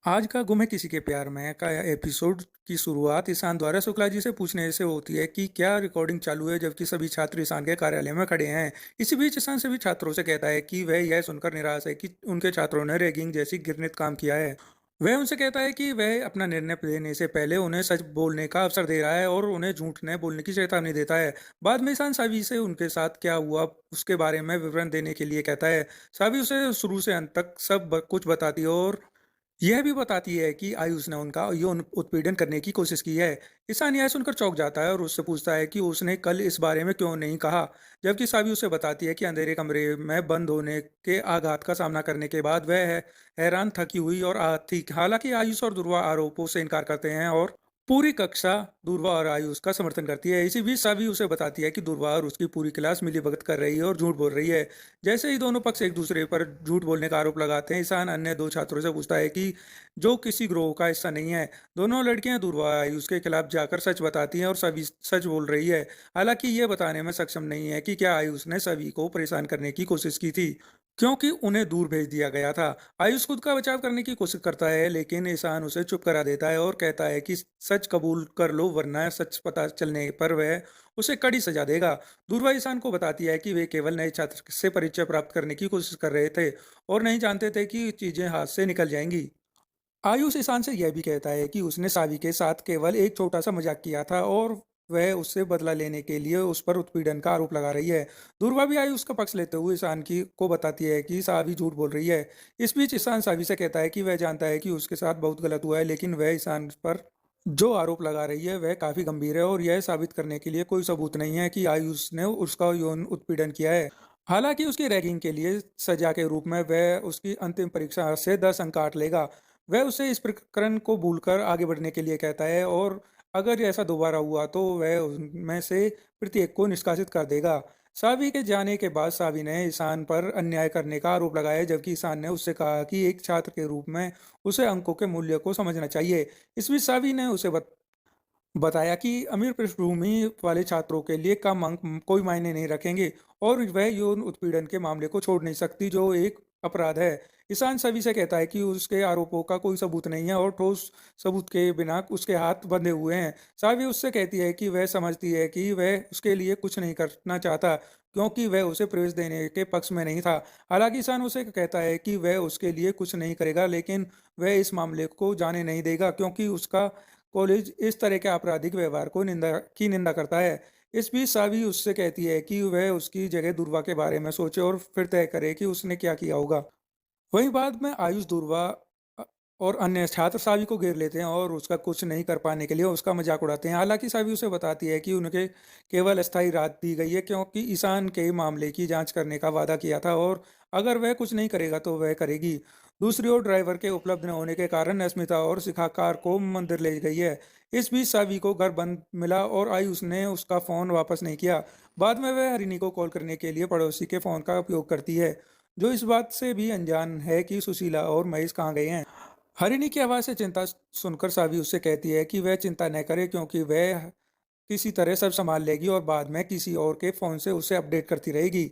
आज का गुम है किसी के प्यार में का एपिसोड की शुरुआत ईशान द्वारा शुक्ला जी से पूछने से होती है कि क्या रिकॉर्डिंग चालू है, जबकि सभी छात्र ईशान के कार्यालय में खड़े हैं। इसी बीच ईशान सभी छात्रों से कहता है कि वह यह सुनकर निराश है कि उनके छात्रों ने रैगिंग जैसी घृणित काम किया है। वह उनसे कहता है कि वह अपना निर्णय लेने से पहले उन्हें सच बोलने का अवसर दे रहा है और उन्हें झूठ न बोलने की चेतावनी देता है। बाद में ईशान सावी से उनके साथ क्या हुआ उसके बारे में विवरण देने के लिए कहता है। सावी उसे शुरू से अंत तक कुछ बताती है और यह भी बताती है कि आयुष ने उनका यौन उत्पीड़न करने की कोशिश की है। ईशान यह सुनकर चौंक जाता है और उससे पूछता है कि उसने कल इस बारे में क्यों नहीं कहा, जबकि सावी उसे बताती है कि अंधेरे कमरे में बंद होने के आघात का सामना करने के बाद वह हैरान, थकी हुई और आहत थी। हालांकि आयुष और ध्रुवा आरोपों से इनकार करते हैं और पूरी कक्षा दुर्वा और आयुष का समर्थन करती है। इसी बीच सावी उसे बताती है कि दुर्वा और उसकी पूरी क्लास मिलीभगत कर रही है और झूठ बोल रही है। जैसे ही दोनों पक्ष एक दूसरे पर झूठ बोलने का आरोप लगाते हैं, ईशान अन्य दो छात्रों से पूछता है कि जो किसी ग्रोह का हिस्सा नहीं है। दोनों लड़कियां दुर्वा और आयुष के खिलाफ जाकर सच बताती हैं और सभी सच बोल रही है। हालांकि ये बताने में सक्षम नहीं है कि क्या आयुष ने सभी को परेशान करने की कोशिश की थी, क्योंकि उन्हें दूर भेज दिया गया था। आयुष खुद का बचाव करने की कोशिश करता है, लेकिन ईशान उसे चुप करा देता है और कहता है कि सच कबूल कर लो, वरना सच पता चलने पर वह उसे कड़ी सजा देगा। दूरवा ईशान को बताती है कि वे केवल नए छात्र से परिचय प्राप्त करने की कोशिश कर रहे थे और नहीं जानते थे कि चीजें हाथ से निकल जाएंगी। आयुष ईशान से यह भी कहता है कि उसने सावी के साथ केवल एक छोटा सा मजाक किया था और वह उससे बदला लेने के लिए उस पर उत्पीड़न का आरोप लगा रही है। दुर्वा भी आयुष का पक्ष लेते हुए ईशान की को बताती है कि सावी झूठ बोल रही है। इस बीच ईशान सावी से कहता है कि वह जानता है कि उसके साथ बहुत गलत हुआ है, लेकिन वह ईशान पर जो आरोप लगा रही है वह काफी गंभीर है और यह साबित करने के लिए कोई सबूत नहीं है कि आयुष ने उसका यौन उत्पीड़न किया है। हालांकि उसकी रैगिंग के लिए सजा के रूप में वह उसकी अंतिम परीक्षा से 10 अंक काट लेगा। वह उसे इस प्रकरण को भूलकर आगे बढ़ने के लिए कहता है और अगर ऐसा दोबारा हुआ तो वह उनमें से प्रत्येक को निष्कासित कर देगा। सावी के जाने के बाद सावी ने ईशान पर अन्याय करने का आरोप लगाया, जबकि ईशान ने उससे कहा कि एक छात्र के रूप में उसे अंकों के मूल्य को समझना चाहिए। इस बीच सावी ने उसे बताया कि अमीर पृष्ठभूमि वाले छात्रों के लिए कम अंक कोई मायने नहीं रखेंगे और वह यौन उत्पीड़न के मामले को छोड़ नहीं सकती, जो एक अपराध है। ईशान सभी से कहता है कि उसके आरोपों का कोई सबूत नहीं है और ठोस सबूत के बिना उसके हाथ बंधे हुए हैं। सावी उससे कहती है कि वह समझती है कि वह उसके लिए कुछ नहीं करना चाहता, क्योंकि वह उसे प्रवेश देने के पक्ष में नहीं था। हालांकि ईशान उसे कहता है कि वह उसके लिए कुछ नहीं करेगा, लेकिन वह इस मामले को जाने नहीं देगा, क्योंकि उसका कॉलेज इस तरह के आपराधिक व्यवहार को निंदा करता है। इस बीच सावी उससे कहती है कि वह उसकी जगह दुर्वा के बारे में सोचे और फिर तय करे कि उसने क्या किया होगा। वहीं बाद में आयुष, दुर्वा अ, और अन्य छात्र सावी को घेर लेते हैं और उसका कुछ नहीं कर पाने के लिए उसका मजाक उड़ाते हैं। हालांकि सावी उसे बताती है कि उनके केवल अस्थायी राहत दी गई है, क्योंकि ईशान के मामले की जांच करने का वादा किया था और अगर वह कुछ नहीं करेगा तो वह करेगी। दूसरी ओर ड्राइवर के उपलब्ध न होने के कारण अस्मिता और शिखा कार को मंदिर ले गई है। इस बीच सावी को घर बंद मिला और आयुष ने उसका फोन वापस नहीं किया। बाद में वह हरिणी को कॉल करने के लिए पड़ोसी के फोन का उपयोग करती है, जो इस बात से भी अनजान है कि सुशीला और महेश कहाँ गए हैं। हरिणी की आवाज से चिंता सुनकर सावी उससे कहती है कि वह चिंता न करे, क्योंकि वह किसी तरह सब संभाल लेगी और बाद में किसी और के फोन से उसे अपडेट करती रहेगी।